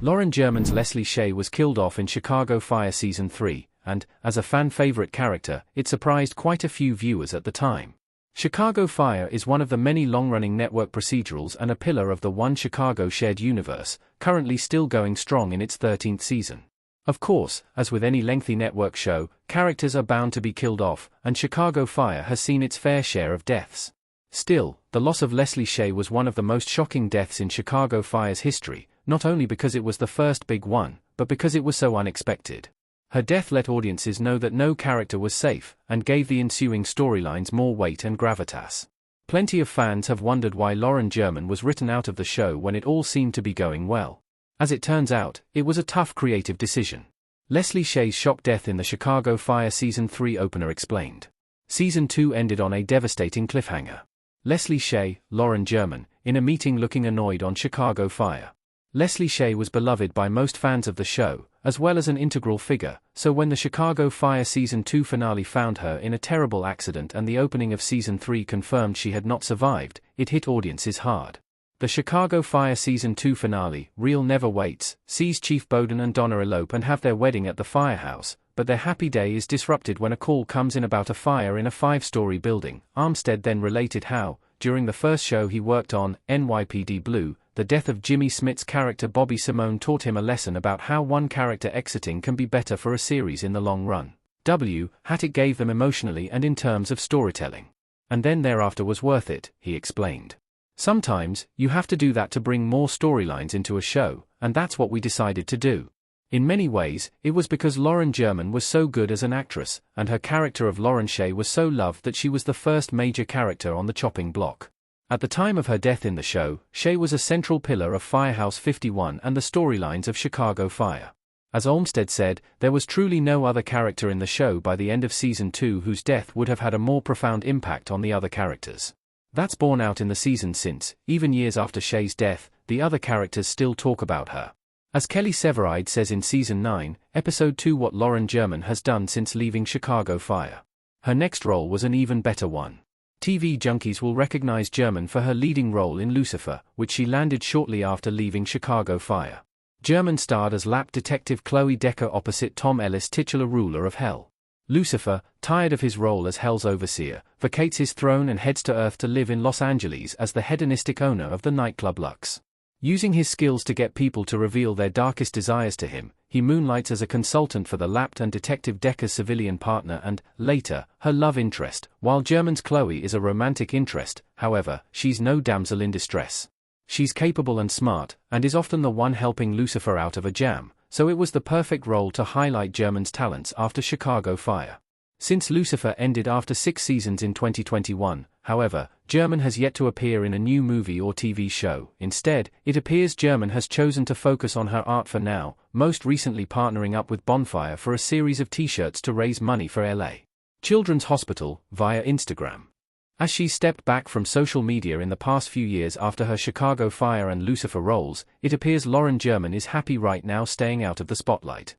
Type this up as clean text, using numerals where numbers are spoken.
Lauren German's Leslie Shay was killed off in Chicago Fire Season 3, and, as a fan-favorite character, it surprised quite a few viewers at the time. Chicago Fire is one of the many long-running network procedurals and a pillar of the One Chicago shared universe, currently still going strong in its 13th season. Of course, as with any lengthy network show, characters are bound to be killed off, and Chicago Fire has seen its fair share of deaths. Still, the loss of Leslie Shay was one of the most shocking deaths in Chicago Fire's history, not only because it was the first big one, but because it was so unexpected. Her death let audiences know that no character was safe, and gave the ensuing storylines more weight and gravitas. Plenty of fans have wondered why Lauren German was written out of the show when it all seemed to be going well. As it turns out, it was a tough creative decision. Leslie Shay's shock death in the Chicago Fire Season 3 opener explained. Season 2 ended on a devastating cliffhanger. Leslie Shay, Lauren German, in a meeting looking annoyed on Chicago Fire. Leslie Shay was beloved by most fans of the show, as well as an integral figure, so when the Chicago Fire Season 2 finale found her in a terrible accident and the opening of Season 3 confirmed she had not survived, it hit audiences hard. The Chicago Fire Season 2 finale, Real Never Waits, sees Chief Bowden and Donna elope and have their wedding at the firehouse, but their happy day is disrupted when a call comes in about a fire in a 5-story building. Armstead then related how, during the first show he worked on, NYPD Blue, the death of Jimmy Smits's character Bobby Simone taught him a lesson about how one character exiting can be better for a series in the long run. It gave them emotionally and in terms of storytelling. And then thereafter was worth it, he explained. Sometimes, you have to do that to bring more storylines into a show, and that's what we decided to do. In many ways, it was because Lauren German was so good as an actress, and her character of Lauren Shay was so loved that she was the first major character on the chopping block. At the time of her death in the show, Shay was a central pillar of Firehouse 51 and the storylines of Chicago Fire. As Olmsted said, there was truly no other character in the show by the end of Season 2 whose death would have had a more profound impact on the other characters. That's borne out in the season since, even years after Shay's death, the other characters still talk about her. As Kelly Severide says in Season 9, Episode 2, what Lauren German has done since leaving Chicago Fire. Her next role was an even better one. TV junkies will recognize German for her leading role in Lucifer, which she landed shortly after leaving Chicago Fire. German starred as lap detective Chloe Decker opposite Tom Ellis, titular ruler of Hell. Lucifer, tired of his role as Hell's overseer, vacates his throne and heads to Earth to live in Los Angeles as the hedonistic owner of the nightclub Lux. Using his skills to get people to reveal their darkest desires to him, he moonlights as a consultant for the lapped and Detective Decker's civilian partner and, later, her love interest. While German's Chloe is a romantic interest, however, she's no damsel in distress. She's capable and smart, and is often the one helping Lucifer out of a jam, so it was the perfect role to highlight German's talents after Chicago Fire. Since Lucifer ended after 6 seasons in 2021, however, German has yet to appear in a new movie or TV show. Instead, it appears German has chosen to focus on her art for now, most recently partnering up with Bonfire for a series of t-shirts to raise money for LA Children's Hospital, via Instagram. As she stepped back from social media in the past few years after her Chicago Fire and Lucifer roles, it appears Lauren German is happy right now staying out of the spotlight.